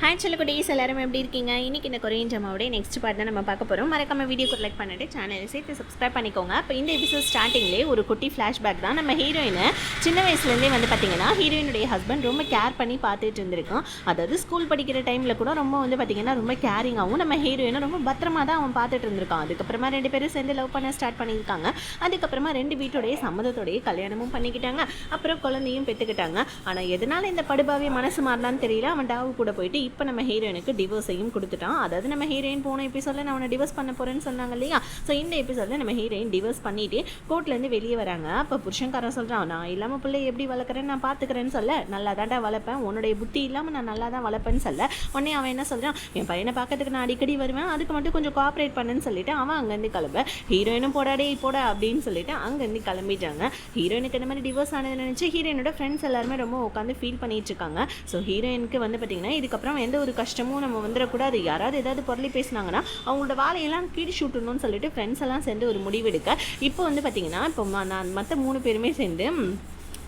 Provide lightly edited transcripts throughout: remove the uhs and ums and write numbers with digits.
Hi செல்லக்குட்டீஸ், எல்லாரும் எப்படி இருக்கீங்க? இன்றைக்கி இந்த கொரியன் ட்ராமாவோட நெக்ஸ்ட் பார்ட் தான் நம்ம பார்க்க போகிறோம். மறக்காம வீடியோக்கு லைக் பண்ணிட்டு சேனலை சேர்த்து சப்ஸ்கிரைப் பண்ணிக்கோங்க. இப்போ இந்த எபிசோட் ஸ்டார்டிங்லேயே ஒரு குட்டி ஃப்ளாஷ்பேக் தான். நம்ம ஹீரோயினை சின்ன வயசுலேருந்தே வந்து பார்த்திங்கன்னா ஹீரோயினுடைய ஹஸ்பண்ட் ரொம்ப கேர் பண்ணி பார்த்துட்டு இருந்திருக்கான். அதாவது ஸ்கூல் படிக்கிற டைமில் கூட ரொம்ப வந்து பார்த்திங்கன்னா ரொம்ப கேரிங்காகவும் நம்ம ஹீரோயினை ரொம்ப பத்திரமா தான் அவன் பார்த்துட்டு இருந்திருக்கான். அதுக்கப்புறமா 2 பேரும் சேர்ந்து லவ் பண்ண ஸ்டார்ட் பண்ணியிருக்காங்க. அதுக்கப்புறமா 2 வீட்டோடைய சம்மதத்தோடைய கல்யாணமும் பண்ணிக்கிட்டாங்க. அப்புறம் குழந்தையும் பெற்றுக்கிட்டாங்க. ஆனால் எதனால் இந்த படுபாவே மனசு மாறலான்னு தெரியல. அவன் டாவு கூட போயிட்டு இப்போ நம்ம ஹீரோயினுக்கு டிவோர்ஸையும் கொடுத்துட்டான். அதாவது நம்ம ஹீரோயின் போன எபிசோடில் நான் அவனை டிவோர்ஸ் பண்ண போகிறேன்னு சொன்னாங்க இல்லையா? ஸோ இந்த எபிசோடில் நம்ம ஹீரோயின் டிவோர்ஸ் பண்ணிவிட்டு கோர்ட்லேருந்து வெளியே வராங்க. அப்போ புருஷன்காரன் சொல்கிறான், நான் இல்லாமல் பிள்ளை எப்படி வளர்க்குறேன்னு நான் பார்த்துக்கிறேன்னு சொல்ல, நல்லா தாண்டா வளர்ப்பேன், உன்னுடைய புத்தி இல்லாமல் நான் நல்லா தான் வளர்ப்பேன்னு சொல்ல, உடனே அவன் என்ன சொல்கிறான், என் பையனை பார்க்கறதுக்கு நான் அடிக்கடி வருவேன், அதுக்கு மட்டும் கொஞ்சம் கோஆப்ரேட் பண்ணுன்னு சொல்லிட்டு அவன் அங்கேருந்து கிளம்ப, ஹீரோயினும் போடாடே போட அப்படின்னு சொல்லிட்டு அங்கேருந்து கிளம்பிட்டாங்க. ஹீரோயினுக்கு இந்த மாதிரி டிவோர்ஸ் ஆனது நினச்சி ஹீரோயினோட ஃப்ரெண்ட்ஸ் எல்லாருமே ரொம்ப உட்காந்து ஃபீல் பண்ணிட்டு இருக்காங்க. ஸோ ஹீரோயினுக்கு வந்து பார்த்திங்கன்னா இதுக்கப்புறம் எந்த ஒரு கஷ்டமும் நம்ம வந்துடக்கூடாது, யாராவது ஏதாவது பொருளி பேசினாங்கன்னா அவங்களோட வாழையெல்லாம் கீழ் ஷூட்டணும்னு சொல்லிட்டு ஃப்ரெண்ட்ஸ் எல்லாம் சேர்ந்து ஒரு முடிவெடுக்க இப்போ வந்து பார்த்திங்கன்னா இப்போ நான் மற்ற 3 பேருமே சேர்ந்து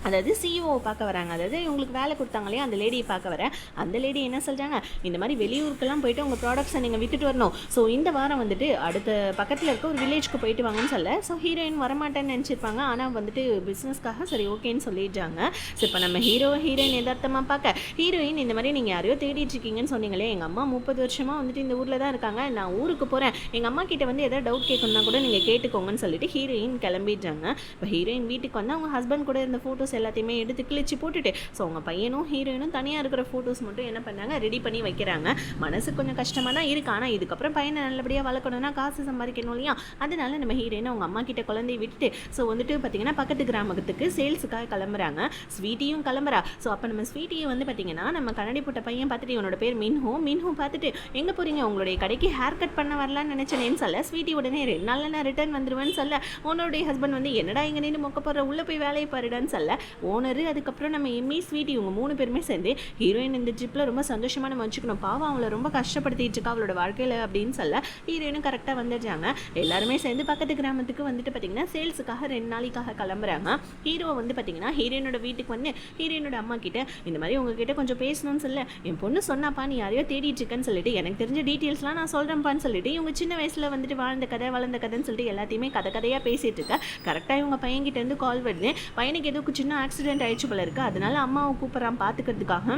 அதாவது சிஇஓவை பார்க்க வராங்க. அதாவது இவங்களுக்கு வேலை கொடுத்தாங்க இல்லையா, அந்த லேடியை பார்க்க வரேன். அந்த லேடி என்ன சொல்கிறாங்க, இந்த மாதிரி வெளியூருக்கெல்லாம் போயிட்டு உங்கள் ப்ராடக்ட்ஸை நீங்கள் விற்றுட்டு வரணும். ஸோ இந்த வாரம் வந்துட்டு அடுத்த பக்கத்தில் இருக்க ஒரு வில்லேஜ்க்கு போயிட்டு வாங்கன்னு சொல்ல, ஸோ ஹீரோயின் வரமாட்டேன்னு நினச்சிருப்பாங்க. ஆனால் வந்துட்டு பிஸ்னஸ்க்காக சரி ஓகேன்னு சொல்லிட்டாங்க. ஸோ இப்போ நம்ம ஹீரோயின் எதார்த்தமாக பார்க்க, ஹீரோயின் இந்த மாதிரி நீங்கள் யாரையோ தேடிட்டு இருக்கீங்கன்னு சொன்னீங்களே, எங்கள் அம்மா 30 வருஷமாக வந்துட்டு இந்த ஊரில் தான் இருக்காங்க, நான் ஊருக்கு போகிறேன், எங்கள் அம்மா கிட்ட வந்து எதாவது டவுட் கேட்கணுன்னா கூட நீங்கள் கேட்டுக்கோங்கன்னு சொல்லிட்டு ஹீரோயின் கிளம்பிட்டாங்க. இப்போ ஹீரோயின் வீட்டுக்கு வந்து அவங்க ஹஸ்பண்ட் கூட இருந்த ஃபோட்டோஸ் எல்லாத்தையுமே எடுத்து கிழிச்சு போட்டுட்டு ஸோ அவங்க பையனும் ஹீரோயினும் தனியாக இருக்கிற ஃபோட்டோஸ் மட்டும் என்ன பண்ணாங்க, ரெடி பண்ணி வைக்கிறாங்க. மனசு கொஞ்சம் கஷ்டமாக தான் இருக்குது. ஆனால் இதுக்கப்புறம் பையனை நல்லபடியாக வளர்க்கணும்னா காசு சம்பாதிக்கணும் இல்லையா? அதனால நம்ம ஹீரோயின் அவங்க அம்மா கிட்ட குழந்தைய விட்டுட்டு ஸோ வந்துட்டு பார்த்திங்கன்னா பக்கத்து கிராமத்துக்கு சேல்ஸுக்காக கிளம்புறாங்க. ஸ்வீட்டியும் கிளம்புறா. ஸோ அப்போ நம்ம ஸ்வீட்டியை வந்து பார்த்திங்கன்னா நம்ம கண்ணாடி போட்ட பையன் பார்த்துட்டு, இவனோட பேர் மின்ஹூ பார்த்துட்டு, எங்கே போகிறீங்க, உங்களுடைய கடைக்கு ஹேர் கட் பண்ண வரலான்னு நினச்சேன்னு சொல்ல, ஸ்வீட்டி உடனே 2 நாளில் நான் ரிட்டர்ன் வந்துடுவேன்னு சொல்ல, உன்னோடைய ஹஸ்பண்ட் வந்து என்னடா இங்கே நின்று மொக்க போடுற, உள்ளே போய் வேலையை பாருடான்னு சொல்ல, ஓனரு அதுக்கப்புறம் நம்ம எம்மி ஸ்வீட்டி இவங்க 3 பேருமே சேர்ந்து ஹீரோயின் இந்த ட்ரிப்பில் ரொம்ப சந்தோஷமாக நம்ம வச்சுக்கணும், பாவம் அவங்கள ரொம்ப கஷ்டப்படுத்திட்டு இருக்கா அவளோட வாழ்க்கையில் அப்படின்னு சொல்ல, ஹீரோயினும் கரெக்டாக வந்துடுறாங்க. எல்லாருமே சேர்ந்து பக்கத்து கிராமத்துக்கு வந்துட்டு பார்த்திங்கன்னா சேல்ஸுக்காக 2 நாளைக்காக கிளம்புறாங்க. ஹீரோ வந்து பார்த்திங்கன்னா ஹீரோயினோட வீட்டுக்கு வந்து ஹீரோயினோட அம்மா கிட்ட இந்த மாதிரி உங்ககிட்ட கொஞ்சம் பேசணும்னு சொல்ல, என் பொண்ணு சொன்னாப்பா நீ யாரையோ தேடிட்டு இருக்கேன்னு சொல்லிட்டு, எனக்கு தெரிஞ்ச டீட்டெயில்ஸ்லாம் நான் சொல்கிறேன்ப்பான்னு சொல்லிட்டு இவங்க சின்ன வயசில் வந்துட்டு வாழ்ந்த கதை வளர்ந்த கதைன்னு சொல்லிட்டு எல்லாத்தையுமே கதையாக பேசிகிட்டு இருக்க, கரெக்டாக இவங்க பையன்கிட்ட இருந்து கால் வருது, பையனுக்கு ஏதோ சின்ன ஆக்சிடென்ட் ஆயிடுச்சு போல இருக்குது, அதனால அம்மாவை கூப்பிட்றான் பார்த்துக்கிறதுக்காக.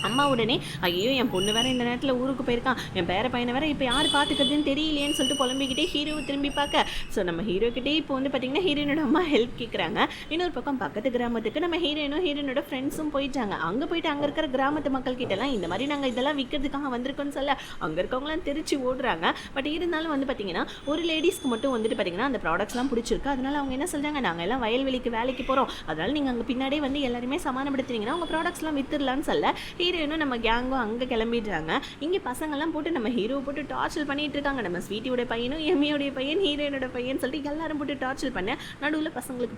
அம்மா உடனே ஐயோ என் பொண்ணு வேற இந்த நேரத்தில் ஊருக்கு போயிருக்கான், என் பேர பையனை வேற இப்போ யார் பார்த்துக்கிறதுன்னு தெரியலையேன்னு சொல்லிட்டு புலம்பிக்கிட்டே ஹீரோவை திரும்பி பார்க்க, ஸோ நம்ம ஹீரோக்கிட்டே இப்போ வந்து பார்த்திங்கன்னா ஹீரோயினோட அம்மா ஹெல்ப் கேட்குறாங்க. இன்னொரு பக்கம் பக்கத்து கிராமத்துக்கு நம்ம ஹீரோயினோட ஃப்ரெண்ட்ஸும் போயிட்டாங்க. அங்கே போயிட்டு அங்கே இருக்கிற கிராமத்து மக்கள் கிட்டலாம் இந்த மாதிரி நாங்கள் இதெல்லாம் விற்கிறதுக்காக வந்திருக்கோன்னு சொல்ல, அங்கே இருக்கவங்களாம் திருச்சி ஓடுறாங்க. பட் இருந்தாலும் வந்து பார்த்திங்கன்னா ஒரு லேடிஸ்க்கு மட்டும் வந்துட்டு பார்த்திங்கன்னா அந்த ப்ராடக்ட்ஸ்லாம் பிடிச்சிருக்கு. அதனால அவங்க என்ன சொல்கிறாங்க, நாங்கள் எல்லாம் வயல்வெளிக்கு வேலைக்கு போகிறோம், அதனால் நீங்கள் அங்கே பின்னாடியே வந்து எல்லாருமே சமானப்படுத்துனீங்கன்னா உங்கள் ப்ராடக்ட்ஸ்லாம் வித்துடலான்னு சொல்ல, ஹீரோயினும் நம்ம கேங்கும் அங்கே கிளம்பிடுறாங்க. இங்கே பசங்கள்லாம் போட்டு நம்ம ஹீரோவை போட்டு டார்ச்சர் பண்ணிட்டு இருக்காங்க. நம்ம ஸ்வீட்டியோட பையனும் எம்மியோடைய பையன் ஹீரோயினோட பையன் சொல்லிட்டு எல்லாரும் போட்டு டார்ச்சர் பண்ண, நடுவில் பசங்களுக்கு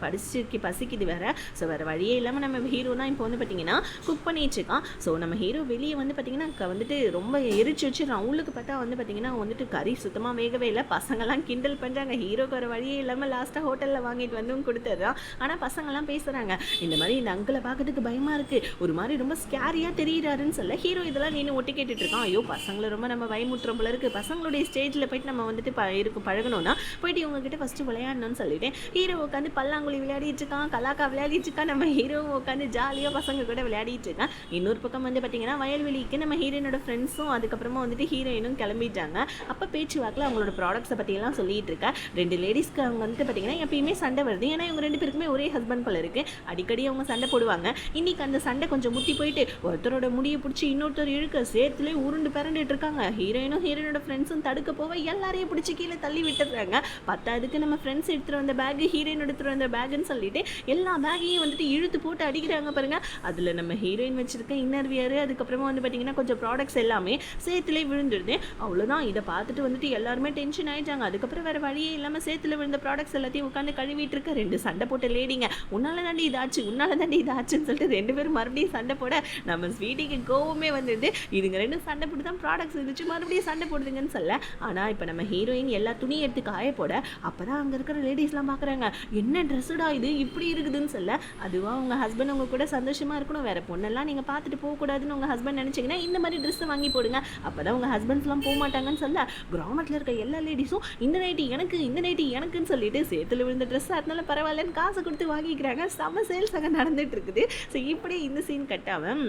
பசிக்குது வேற. ஸோ வேறு வழியே இல்லாமல் நம்ம ஹீரோ தான் இப்போ வந்து பார்த்திங்கன்னா குக் பண்ணிட்டு இருக்கான். ஸோ நம்ம ஹீரோ வெளியே வந்து பார்த்திங்கன்னா வந்துட்டு ரொம்ப எரிச்சு வச்சிடறான். உள்ளுக்கு பார்த்தா வந்து பார்த்திங்கன்னா வந்துட்டு கறி சுத்தமாக வேகவே இல்லை. பசங்கள்லாம் கிண்டல் பண்ணுறாங்க. ஹீரோக்கு வர வழியே இல்லாமல் லாஸ்ட்டாக ஹோட்டலில் வாங்கிட்டு வந்து கொடுத்துட்றான். ஆனால் பசங்கள்லாம் பேசுகிறாங்க, இந்த மாதிரி இந்த அங்கிளை பார்க்கறதுக்கு பயமாக இருக்குது, ஒரு மாதிரி ரொம்ப ஸ்கேரியாக தெரியுறாருன்னு சொல்ல, ஹீரோ இதெல்லாம் நீನು ஒட்டி கேட்டுட்டு இருக்கான். ஐயோ பசங்களை ரொம்ப நம்ம பயமுட்டுறோம் போல இருக்குது, பசங்களுடைய ஸ்டேஜில் போயிட்டு நம்ம வந்துட்டு பழகணும்னா போயிட்டு இவங்ககிட்ட ஃபஸ்ட்டு விளையாடணும்னு சொல்லிட்டு ஹீரோ உட்காந்து பல்லாங்குழி விளையாடிட்டு இருக்கான், கலாக்கா விளையாடிட்டு இருக்கான். நம்ம ஹீரோ உட்காந்து ஜாலியாக பசங்க கூட விளையாடிட்டு இருக்கான். இன்னொரு பக்கம் வந்து பார்த்திங்கன்னா வயல்வெளிக்கு நம்ம ஹீரோயினோட ஃப்ரெண்ட்ஸும் அதுக்கப்புறமா வந்துட்டு ஹீரோயினும் கிளம்பிட்டாங்க. அப்போ பேச்சுவாக்கில் அவங்களோட ப்ராடக்ட்ஸை பற்றியெல்லாம் சொல்லிட்டு இருக்கா. 2 லேடிஸ்க்கு அவங்க வந்துட்டு பார்த்திங்கன்னா எப்பயுமே சண்டை வருது. ஏன்னா இவங்க 2 பேருக்குமே ஒரே ஹஸ்பண்ட் போல இருக்குது, அடிக்கடி அவங்க சண்டை போடுவாங்க. இன்றைக்கி அந்த சண்டை கொஞ்சம் முத்தி போயிட்டு ஒருத்தரோட முடியை பிடிச்சி இன்னொருத்தர் இழுக்க சேர்த்துலேயே உருண்டு பிறண்டுட்டு இருக்காங்க. ஹீரோயினோட ஃப்ரெண்ட்ஸும் தடுக்க போக எல்லாரையும் பிடிச்சி கீழே தள்ளி விட்டுறாங்க. பத்தாவதுக்கு நம்ம ஃப்ரெண்ட்ஸ் எடுத்துகிட்டு வந்த பேகு ஹீரோயின் எடுத்துகிட்டு வந்த பேகுன்னு சொல்லிட்டு எல்லா பேகையும் வந்துட்டு இழுத்து போட்டு அடிக்கிறாங்க பாருங்க. அதில் நம்ம ஹீரோயின் வச்சிருக்க இன்னர்வியர் அதுக்கப்புறமா வந்து பார்த்திங்கன்னா கொஞ்சம் ப்ராடக்ட்ஸ் எல்லாமே சேத்துலேயே விழுந்துடுது. அவ்வளோதான். இதை பார்த்துட்டு வந்துட்டு எல்லாருமே டென்ஷன் ஆகிட்டாங்க. அதுக்கப்புறம் வேறு வழியே இல்லாமல் சேத்துல விழுந்த ப்ராடக்ட்ஸ் எல்லாத்தையும் உட்காந்து கழுவிட்டு இருக்க 2 சண்டை போட்ட லேடிங்க, உன்னால தாண்டி இதாச்சு, உன்னால தாண்டி இதாச்சுன்னு சொல்லிட்டு 2 பேரும் மறுபடியும் சண்டை போட நம்ம ஸ்வீட்டிக்கு கோவமே வந்துடுது. இதுங்க 2 சண்டை போட்டு தான் ப்ராடக்ட்ஸ் இருந்துச்சு, மறுபடியும் சண்டை போடுதுங்கன்னு சொல்ல. ஆனால் இப்போ நம்ம ஹீரோயின் எல்லா துணியை எடுத்து காய போட அப்போ தான் அங்கே இருக்கிற லேடிஸ்லாம் பார்க்குறாங்க, என்ன ட்ரெஸ்ஸுடா இது இப்படி இருக்குதுன்னு சொல்ல. அதுவாக உங்கள் ஹஸ்பண்ட் உங்கள் கூட சந்தோஷமாக இருக்கணும், வேறு பொண்ணெல்லாம் நீங்கள் பார்த்துட்டு போகக்கூடாதுன்னு உங்கள் ஹஸ்பண்ட் நினச்சிங்கன்னா இந்த மாதிரி ட்ரெஸ்ஸை வாங்கி போடுங்க, அப்போ தான் உங்கள் ஹஸ்பண்ட்ஸ்லாம் போக மாட்டாங்கன்னு சொல்ல. கிராமத்தில் இருக்க எல்லா லேடிஸும் இந்த நைட்டி எனக்கு, இந்த நைட்டி எனக்குன்னு சொல்லிட்டு சேத்துல விழுந்த ட்ரெஸ்ஸாக இருந்தாலும் பரவாயில்லன்னு காசு கொடுத்து வாங்கிக்கிறாங்க. செம சேல்ஸ் அங்கே நடந்துட்டு இருக்குது. ஸோ இப்படி இந்த சீன் கட்டாமல்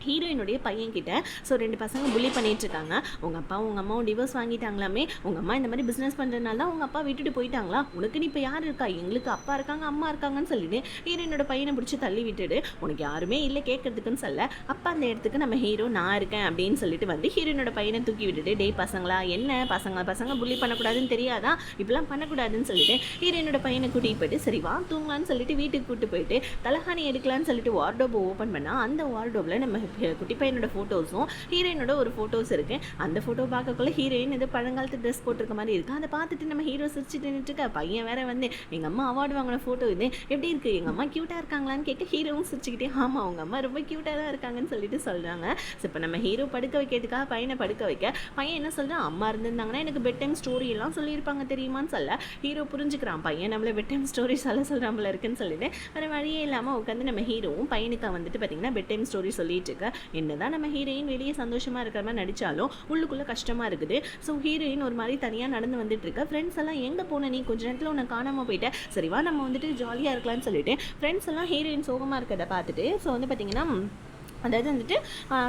ஹீரோயினுடைய பையன்கிட்ட 2 பசங்க புள்ளி பண்ணிட்டு இருக்காங்க. உங்கள் அப்பா உங்கள் அம்மாவும் டிவோர்ஸ் வாங்கிட்டாங்களாமே, உங்கள் அம்மா இந்த மாதிரி பிஸ்னஸ் பண்ணுறதுனால தான் உங்கள் அப்பா விட்டுட்டு போயிட்டாங்களா, உனக்கு நீ இப்போ யார் இருக்கா, எங்களுக்கு அப்பா இருக்காங்க அம்மா இருக்காங்கன்னு சொல்லிட்டு ஹீரோயினோட பையனை பிடிச்சி தள்ளி விட்டுடு, உனக்கு யாருமே இல்லை கேட்கறதுக்குன்னு சொல்ல. அப்போ அந்த இடத்துக்கு நம்ம ஹீரோ நான் இருக்கேன் அப்படின்னு சொல்லிட்டு வந்து ஹீரோயினோட பையனை தூக்கி விட்டுட்டு, டேய் பசங்களா என்ன பசங்க புள்ளி பண்ணக்கூடாதுன்னு தெரியாதா, இப்பெல்லாம் பண்ணக்கூடாதுன்னு சொல்லிட்டு ஹீரோயினோட பையனை கூட்டிகிட்டு போயிட்டு சரி வா தூங்கலான்னு சொல்லிட்டு வீட்டுக்கு கூப்பிட்டு போயிட்டு தலகாணி எடுக்கலான்னு சொல்லிட்டு வார்ட்ரோபை ஓப்பன் பண்ணால் அந்த வார்ட்ரோபில் நம்ம குட்டி பையனோட ஃபோட்டோஸும் ஹீரோயினோட ஒரு ஃபோட்டோஸ் இருக்குது. அந்த ஃபோட்டோ பார்க்கக்குள்ள ஹீரோயின் இது பழங்காலத்து ட்ரெஸ் போட்டிருக்க மாதிரி இருக்குது. அதை பார்த்துட்டு நம்ம ஹீரோ சிரிச்சுட்டு நின்றுட்டு பையன் வேற வந்து எங்கள் அம்மா அவார்டு வாங்கின ஃபோட்டோ இது எப்படி இருக்குது, எங்கள் அம்மா க்யூட்டாக இருக்காங்களான்னு கேட்க ஹீரோவும் சிரிச்சுக்கிட்டே ஆமாம் அவங்க அம்மா ரொம்ப க்யூட்டாக தான் இருக்காங்கன்னு சொல்லிட்டு சொல்கிறாங்க. ஸோ இப்போ நம்ம ஹீரோ படுக்க வைக்கிறதுக்காக பையனை படுக்க வைக்க பையன் என்ன சொல்கிறான், அம்மா இருந்திருந்தாங்கன்னா எனக்கு பெட் டைம் ஸ்டோரி எல்லாம் சொல்லியிருப்பாங்க தெரியுமான்னு சொல்ல. ஹீரோ புரிஞ்சுக்கிறான் பையன் நம்மளை பெட் டைம் ஸ்டோரி சொல்கிறாங்கள இருக்குன்னு சொல்லிட்டு வேறு வழியே இல்லாமல் உட்காந்து நம்ம ஹீரோவும் பையனுக்கு வந்துட்டு பார்த்திங்கன்னா பெட் டைம் ஸ்டோரி சொல்லிட்டு இருக்க. என்னதான் நம்ம ஹீரோயின் வெளியே சந்தோஷமாக இருக்கிற மாதிரி நடித்தாலும் உள்ளுக்குள்ளே கஷ்டமாக இருக்குது. ஸோ ஹீரோயின் ஒரு மாதிரி தனியாக நடந்து வந்துட்டு இருக்க. ஃப்ரெண்ட்ஸ் எல்லாம் எங்கே போன நீ கொஞ்சம் நேரத்தில் உன்னை காணாமல் போயிட்டேன், சரிவா நம்ம வந்துட்டு ஜாலியாக இருக்கலாம்னு சொல்லிட்டு ஃப்ரெண்ட்ஸ் எல்லாம் ஹீரோயின் சோகமாக இருக்கிறத பார்த்துட்டு ஸோ வந்து பார்த்திங்கன்னா அதாவது வந்துட்டு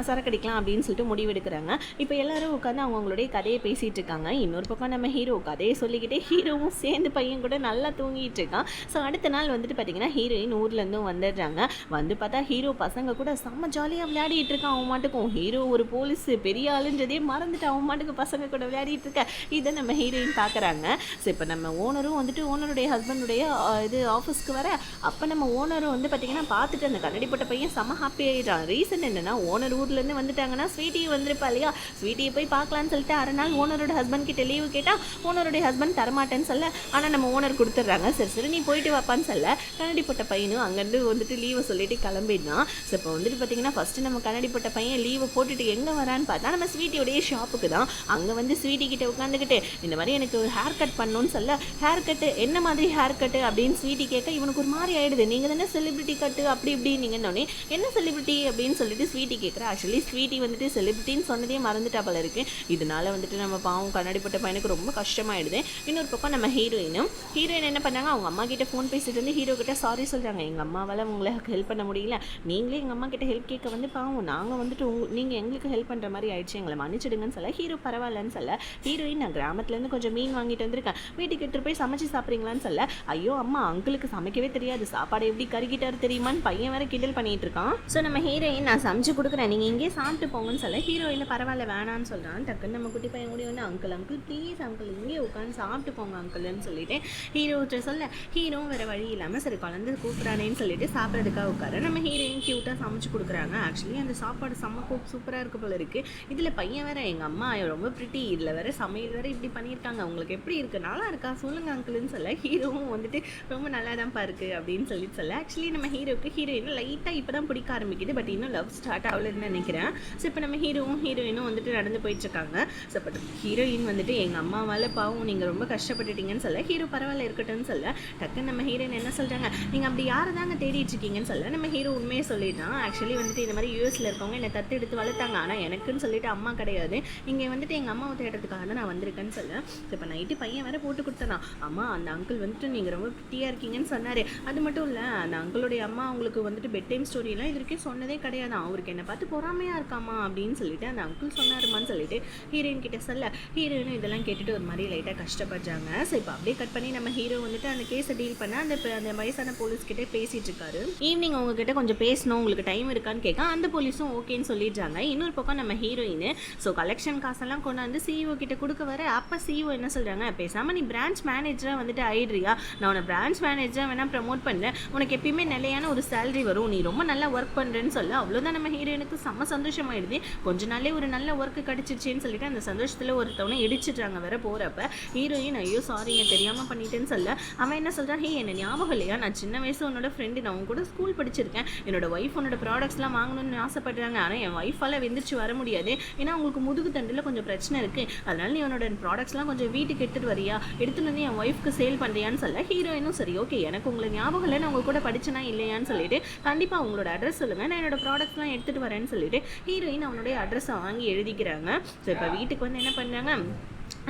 சரக்கடிக்கலாம் அப்படின்னு சொல்லிட்டு முடிவெடுக்கிறாங்க. இப்போ எல்லோரும் உட்காந்து அவங்களுடைய கதையை பேசிகிட்டு இருக்காங்க. இன்னொரு பக்கம் நம்ம ஹீரோ கதையை சொல்லிக்கிட்டே ஹீரோவும் சேர்ந்து பையன் கூட நல்லா தூங்கிட்டு இருக்கான். ஸோ அடுத்த நாள் வந்துட்டு பார்த்திங்கன்னா ஹீரோயின் ஊர்லேருந்தும் வந்துடுறாங்க. வந்து பார்த்தா ஹீரோ பசங்க கூட செம்ம ஜாலியாக விளையாடிட்டு இருக்கான். அவன் மாட்டுக்கும் ஹீரோ ஒரு போலீஸ் பெரிய ஆளுன்றதே மறந்துட்டு அவன் மாட்டுக்கு பசங்க கூட விளையாடிட்டு இருக்க. இதை நம்ம ஹீரோயின் பார்க்குறாங்க. ஸோ இப்போ நம்ம ஓனரும் வந்துட்டு ஓனருடைய ஹஸ்பண்டுடைய இது ஆஃபீஸ்க்கு வர அப்போ நம்ம ஓனரும் வந்து பார்த்திங்கன்னா பார்த்துட்டு அந்த கண்ணாடி போட்ட பையன் செம்ம ஹாப்பி ஆகிட்டான். ரீசன் என்னன்னா ஓனர் ஊர்லேருந்து வந்துட்டாங்கன்னா ஸ்வீட்டி வந்திருப்பா இல்லையா, ஸ்வீட்டியை போய் பார்க்கலான்னு சொல்லிட்டு அரை நாள் ஓனரோட ஹஸ்பண்ட் கிட்ட லீவு கேட்டால் ஓனருடைய ஹஸ்பண்ட் தரமாட்டேன்னு சொல்ல. ஆனால் நம்ம ஓனர் கொடுத்துட்றாங்க. சரி நீ போயிட்டு வாப்பான்னு சொல்ல. கண்ணாடி போட்ட பையனும் அங்கேருந்து வந்துட்டு லீவை சொல்லிட்டு கிளம்பிடுறான். ஸோ இப்போ வந்துட்டு பார்த்தீங்கன்னா ஃபஸ்ட்டு நம்ம கண்ணாடி போட்ட பையன் லீவை போட்டுட்டு எங்கே வரான்னு பார்த்தா நம்ம ஸ்வீட்டியோடைய ஷாப்புக்கு தான். அங்கே வந்து ஸ்வீட்டி கிட்ட உட்காந்துக்கிட்டு இந்த மாதிரி எனக்கு ஹேர் கட் பண்ணணும்னு சொல்ல. ஹேர் கட்டு என்ன மாதிரி ஹேர் கட்டு அப்படின்னு ஸ்வீட்டி கேட்க இவனுக்கு ஒரு மாதிரி ஆகிடுது. நீங்கள் தானே செலிபிரிட்டி கட்டு அப்படி இப்படி நீங்கன்னொன்னே என்ன செலிபிரிட்டி அப்படின்னு சொல்லிட்டு ஸ்வீட்டி கேட்குறா. ஆக்சுவலி ஸ்வீட்டி வந்துட்டு செலிபிரிட்டின்னு சொன்னதே மறந்துட்டா போல இருக்குது. இதனால வந்துட்டு நம்ம பாவம் கண்ணாடி போட்ட பையனுக்கு ரொம்ப கஷ்டமாயிடுது. இன்னொரு பக்கம் நம்ம ஹீரோயின் என்ன பண்ணாங்க, அவங்க அம்மா கிட்ட ஃபோன் பேசிட்டு வந்து ஹீரோ கிட்ட சாரி சொல்கிறாங்க. எங்கள் அம்மாவால் உங்களை ஹெல்ப் பண்ண முடியல, நீங்களே எங்கள் அம்மா கிட்ட ஹெல்ப் கேட்க வந்து பாவம் நாங்கள் வந்துட்டு நீங்கள் எங்களுக்கு ஹெல்ப் பண்ணுற மாதிரி ஆயிடுச்சு, எங்களை மன்னிச்சிடுங்கன்னு சொல்ல. ஹீரோ பரவாயில்லன்னு சொல்ல. ஹீரோயின் நான் கிராமத்துலேருந்து கொஞ்சம் மீன் வாங்கிட்டு வந்திருக்கேன், வீட்டுக்கு எடுத்துகிட்டு போய் சமைச்சு சாப்பிட்றீங்களான்னு சொல்ல. ஐயோ அம்மா அங்கிளுக்கு சமைக்கவே தெரியாது, சாப்பாடு எப்படி கருகிட்டாரு தெரியுமான்னு பையன் வேற கிண்டல் பண்ணிட்டு இருக்கான். ஸோ நம்ம ஹீரோயின் நான் சமைச்சு கொடுக்குறேன் நீங்கள் இங்கே சாப்பிட்டு போங்கன்னு சொல்ல. ஹீரோயில் பரவாயில்ல வேணான்னு சொல்கிறான். டக்குன்னு நம்ம குட்டி பையன் கூட வந்து அங்கிள் ப்ளீஸ் அங்கிள் இங்கே உட்காந்து சாப்பிட்டு போங்க அங்கிள்னு சொல்லிட்டு ஹீரோட்ட சொல்ல. ஹீரோவும் வேறு வழி இல்லாமல் சரி குழந்தை கூப்பிட்றானேன்னு சொல்லிட்டு சாப்பிட்றதுக்காக உட்கார. நம்ம ஹீரோயின் க்யூட்டாக சமைச்சு கொடுக்குறாங்க. ஆக்சுவலி அந்த சாப்பாடு செம்ம சூப்பராக இருக்க போல இருக்குது. இதில் பையன் வேறு எங்கள் அம்மா ரொம்ப ப்ரிட்டி, இதில் வேறு சமையல் வேறு இப்படி பண்ணியிருக்காங்க, உங்களுக்கு எப்படி இருக்குது நல்லா இருக்கா சொல்லுங்கள் அங்கிள்னு சொல்ல. ஹீரோவும் வந்துட்டு ரொம்ப நல்லா தான்ப்பா இருக்குது அப்படின்னு சொல்ல. ஆக்சுவலி நம்ம ஹீரோவுக்கு ஹீரோயினும் லைட்டாக இப்போ தான் பிடிக்க ஆரம்பிக்குது, பட் இன்னும் லவ் ஸ்டார்ட் ஆகலன்னு நினைக்கிறேன். ஸோ இப்போ நம்ம ஹீரோயினும் வந்துட்டு நடந்து போயிட்டுருக்காங்க. ஸோ இப்போ ஹீரோயின் வந்துட்டு எங்கள் அம்மாவால் பாவம் நீங்கள் ரொம்ப கஷ்டப்பட்டுட்டீங்கன்னு சொல்ல. ஹீரோ பரவாயில்ல இருக்கட்டும்னு சொல்ல. டக்குன்னு நம்ம ஹீரோயின் என்ன சொல்கிறாங்க, நீங்கள் அப்படி யாரை தாங்க தேடிட்டு இருக்கீங்கன்னு சொல்ல. நம்ம ஹீரோ உண்மையை சொல்லிட்டான். ஆக்சுவலி வந்துட்டு இந்த மாதிரி யூஎஸில் இருக்கவங்க என்னை தத்து எடுத்து வளர்த்தாங்க, ஆனால் எனக்குன்னு சொல்லிட்டு அம்மா கிடையாது, இங்கே வந்துட்டு எங்கள் அம்மாவை தேடுறதுக்காக தான் நான் வந்திருக்கேன்னு சொல்ல. ஸோ இப்போ நைட்டு பையன் வேறு போட்டு கொடுத்தனா, அம்மா அந்த அங்கிள் வந்துட்டு நீங்கள் ரொம்ப பிரிட்டியாக இருக்கீங்கன்னு சொன்னார். அது மட்டும் இல்லை அந்த அங்கிளுடைய அம்மா அவங்களுக்கு வந்துட்டு பெட் டைம் ஸ்டோரியெல்லாம் இது வரைக்கும் சொன்னதே கிடையாது, அவருக்கு என்னை பார்த்து பொறாமையாக இருக்காமா அப்படின்னு சொல்லிட்டு அந்த அங்கிள் சொன்னாருமான்னு சொல்லிட்டு ஹீரோயின் கிட்ட சொல்ல. ஹீரோயினும் இதெல்லாம் கேட்டுட்டு ஒரு மாதிரி லைட்டாக கஷ்டப்படுறாங்க. ஸோ இப்போ அப்படியே கட் பண்ணி நம்ம ஹீரோ வந்துட்டு அந்த கேஸை டீல் பண்ண அந்த வயசான போலீஸ்கிட்டே பேசிகிட்டு இருக்காரு. ஈவினிங் உங்ககிட்ட கொஞ்சம் பேசணும், உங்களுக்கு டைம் இருக்கான்னு கேட்க அந்த போலீஸும் ஓகேன்னு சொல்லிடுறாங்க. இன்னொரு பக்கம் நம்ம ஹீரோயின் ஸோ கலெக்ஷன் காசெல்லாம் கொண்டு வந்து சிஇஓ கிட்ட கொடுக்க வர. அப்போ சிஇஓ என்ன சொல்கிறாங்க, பேசாமல் நீ பிரான்ச் மேனேஜராக வந்துட்டு ஆயிடுறியா, நான் உன்னை பிரான்ச் மேனேஜராக வேணால் ப்ரமோட் பண்ணுறேன், உனக்கு எப்பயுமே நிலையான ஒரு சேலரி வரும், நீ ரொம்ப நல்லா ஒர்க் பண்ணுறேன்னு சொல்ல. அவ்வளோதான் நம்ம ஹீரோயினுக்கு செம்ம சந்தோஷமாயிடுது. கொஞ்ச நாளே ஒரு நல்ல ஒர்க்கு கிடச்சிருச்சேன்னு சொல்லிட்டு அந்த சந்தோஷத்தில் ஒருத்தவனை இடிச்சிட்றாங்க வேற. போகிறப்ப ஹீரோயின் ஐயோ சாரிங்க தெரியாமல் பண்ணிட்டேன்னு சொல்ல அவன் என்ன சொல்கிறான், ஹே என்ன ஞாபகம் இல்லையா, நான் சின்ன வயசு உன்னோட ஃப்ரெண்டு, நான் உன் கூட ஸ்கூல் படிச்சிருக்கேன், என்னோட ஒய்ஃப் உன்னோட ப்ராடக்ட்ஸ்லாம் வாங்கணும்னு ஆசைப்படுறாங்க, ஆனால் என் ஒய்ஃபால் வெந்திரிச்சு வர முடியாது, ஏன்னா உங்களுக்கு முதுகு தண்டில் கொஞ்சம் பிரச்சனை இருக்குது, அதனால நீ உன்னோட ப்ராடக்ட்ஸ்லாம் கொஞ்சம் வீட்டுக்கு எடுத்துகிட்டு வரியா, எடுத்துகிட்டு வந்து என் ஒய்ஃப்க்கு சேல் பண்ணுறியான்னு சொல்ல ஹீரோயினும் சரி ஓகே எனக்கு உங்களை ஞாபகம் இல்லை, நான் உங்க கூட படிச்சனா இல்லையான்னு சொல்லிட்டு கண்டிப்பாக உங்களோட அட்ரஸ் சொல்லுங்கள், நான் என்னோட ப்ராடக்ட்ஸ்லாம் எடுத்துகிட்டு வரேன்னு சொல்லிட்டு ஹீரோயின் அவனுடைய அட்ரஸை வாங்கி எழுதிக்கிறாங்க. ஸோ இப்போ வீட்டுக்கு வந்து என்ன பண்ணுறாங்க,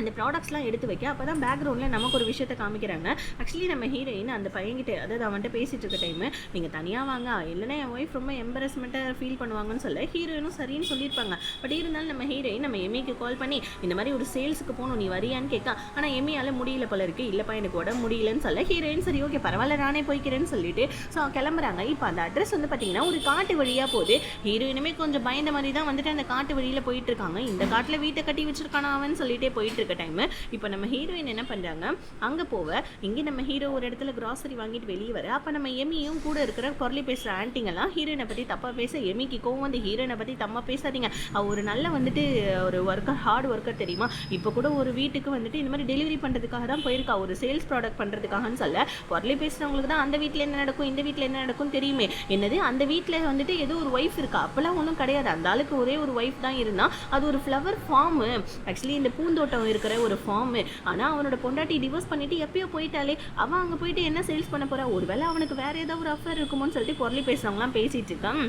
அந்த ப்ராடக்ட்ஸ்லாம் எடுத்து வைக்க அப்போ தான் பேக்ரவுண்டில் நமக்கு ஒரு விஷயத்தை காமிக்கிறாங்க. ஆக்சுவலி நம்ம ஹீரோயின் அந்த பையன்கிட்ட அதாவது அவன்கிட்ட பேசிகிட்டு இருக்க டைமு நீங்கள் தனியாக வாங்க இல்லைன்னா என் ஒய்ஃப் ரொம்ப எம்பரஸ்மெண்ட்டாக ஃபீல் பண்ணுவாங்கன்னு சொல்ல ஹீரோயினும் சரின்னு சொல்லியிருப்பாங்க. பட் இருந்தாலும் நம்ம ஹீரோயின் நம்ம எம்மிக்கு கால் பண்ணி இந்த மாதிரி ஒரு சேல்ஸுக்கு போகணும் நீ வரியான்னு கேட்க, ஆனால் எம்மியால் முடியல போல இருக்குது, இல்லைப்பா எனக்கு உடம்பு முடியலன்னு சொல்ல ஹீரோயின் சரி ஓகே பரவாயில்ல நானே போய்க்கிறேன்னு சொல்லிட்டு ஸோ கிளம்புறாங்க. இப்போ அந்த அட்ரஸ் வந்து பார்த்திங்கன்னா ஒரு காட்டு வழியாக போகுது. ஹீரோயினுமே கொஞ்சம் பயந்த மாதிரி தான் வந்துட்டு அந்த காட்டு வழியில் போயிட்டு இருக்காங்க. இந்த காட்டில் வீட்டை கட்டி வச்சிருக்கானா அவன் சொல்லிட்டே போயிட்டு இருக்க டைமு இப்போ நம்ம ஹீரோயின் என்ன பண்ணுறாங்க, அங்கே போவ இங்கே நம்ம ஹீரோ ஒரு இடத்துல கிராசரி வாங்கிட்டு வெளியே வர அப்போ நம்ம எம்மியும் கூட இருக்கிற குரலி பேசுகிற ஆன்ட்டிங்கெல்லாம் ஹீரோயினை பற்றி தப்பாக பேச எம்மிக்கு கோவம் வந்து ஹீரோயினை பற்றி தம்மா பேசாதீங்க, ஒரு நல்ல வந்துட்டு ஒரு ஒர்க்கர் ஹார்ட் ஒர்க்கர் தெரியுமா, இப்போ கூட ஒரு வீட்டுக்கு வந்துட்டு இந்த மாதிரி டெலிவரி பண்ணுறதுக்காக தான் போயிருக்கா, ஒரு சேல்ஸ் ப்ராடக்ட் பண்ணுறதுக்காகன்னு சொல்ல குரலி பேசுகிறவங்களுக்கு தான் அந்த வீட்டில் என்ன நடக்கும் இந்த வீட்டில் என்ன நடக்கும் தெரியுமே, என்னது அந்த வீட்டில் வந்துட்டு ஏதோ ஒரு ஒய்ஃப் இருக்கா, அப்போல்லாம் ஒன்றும் கிடையாது, அந்த ஆளுக்கு ஒரே ஒரு ஒய்ஃப் தான் இருந்தால் அது ஒரு ஃப்ளவர் ஃபார்மு, ஆக்சுவலி இந்த பூந்தோட்டம் இருக்கிற ஒரு ஃபார்மு, ஆனால் அவனோட பொண்டாட்டி டிவோர்ஸ் பண்ணிட்டு எப்பயோ போயிட்டாலே அவன் அங்கே போயிட்டு என்ன சேல்ஸ் பண்ண போறா, ஒருவேளை அவனுக்கு வேற ஏதாவது ஒரு அஃபேர் இருக்குமோன்னு சொல்லிட்டு குரலி பேசுறவங்களாம் பேசிட்டு இருக்கான்.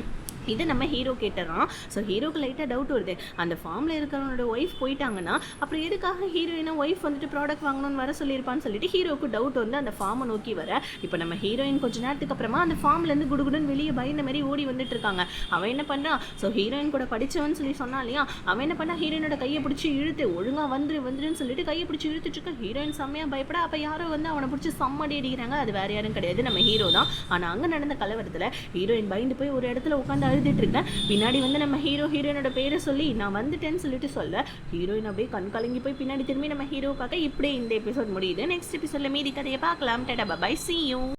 இது நம்ம ஹீரோ கேட்டுறான். ஸோ ஹீரோக்கு லைட்டாக டவுட் வருது, அந்த ஃபார்மில் இருக்கிறவனோட ஒய்ஃப் போயிட்டாங்கன்னா அப்புறம் எதுக்காக ஹீரோயினை ஒய்ஃப் வந்துட்டு ப்ராடக்ட் வாங்கணும்னு வர சொல்லியிருப்பான்னு சொல்லிட்டு ஹீரோக்கு டவுட் வந்து அந்த ஃபார்மை நோக்கி வர இப்போ நம்ம ஹீரோயின் கொஞ்ச நேரத்துக்கு அப்புறமா அந்த ஃபார்ம்லேருந்து குடுகுடுன்னு வெளியே பயந்த மாதிரி ஓடி வந்துட்டு இருக்காங்க. அவன் என்ன பண்ணுறான், ஸோ ஹீரோயின் கூட படித்தவன் சொல்லி சொன்னா இல்லையா, அவன் என்ன பண்ணா ஹீரோயினோட கையை பிடிச்சி இழுத்து ஒழுங்காக வந்துருன்னு சொல்லிட்டு கையை பிடிச்சி இழுத்துட்டு இருக்க ஹீரோயின் செம்மையாக பயப்பட அப்போ யாரோ வந்து அவனை பிடிச்சி செம்மடி அடிக்கிறாங்க. அது வேறு யாரும் கிடையாது நம்ம ஹீரோ தான். ஆனால் அங்கே நடந்த கலவரத்தில் ஹீரோயின் பயந்து போய் ஒரு இடத்துல உட்காந்து அழுதுட்டு இருக்கேன். பின்னாடி வந்து நம்ம ஹீரோயினோட பேரை சொல்லி நான் வந்துட்டேன்னு சொல்லிட்டு சொல்ல ஹீரோயின் அப்படியே கண் கலங்கி போய் பின்னாடி திரும்பி நம்ம ஹீரோக்காக இப்படியே இந்த எபிசோட் முடியுது. நெக்ஸ்ட் எபிசோட்ல மீதி கதையை பார்க்கலாம். Tata bye, see you.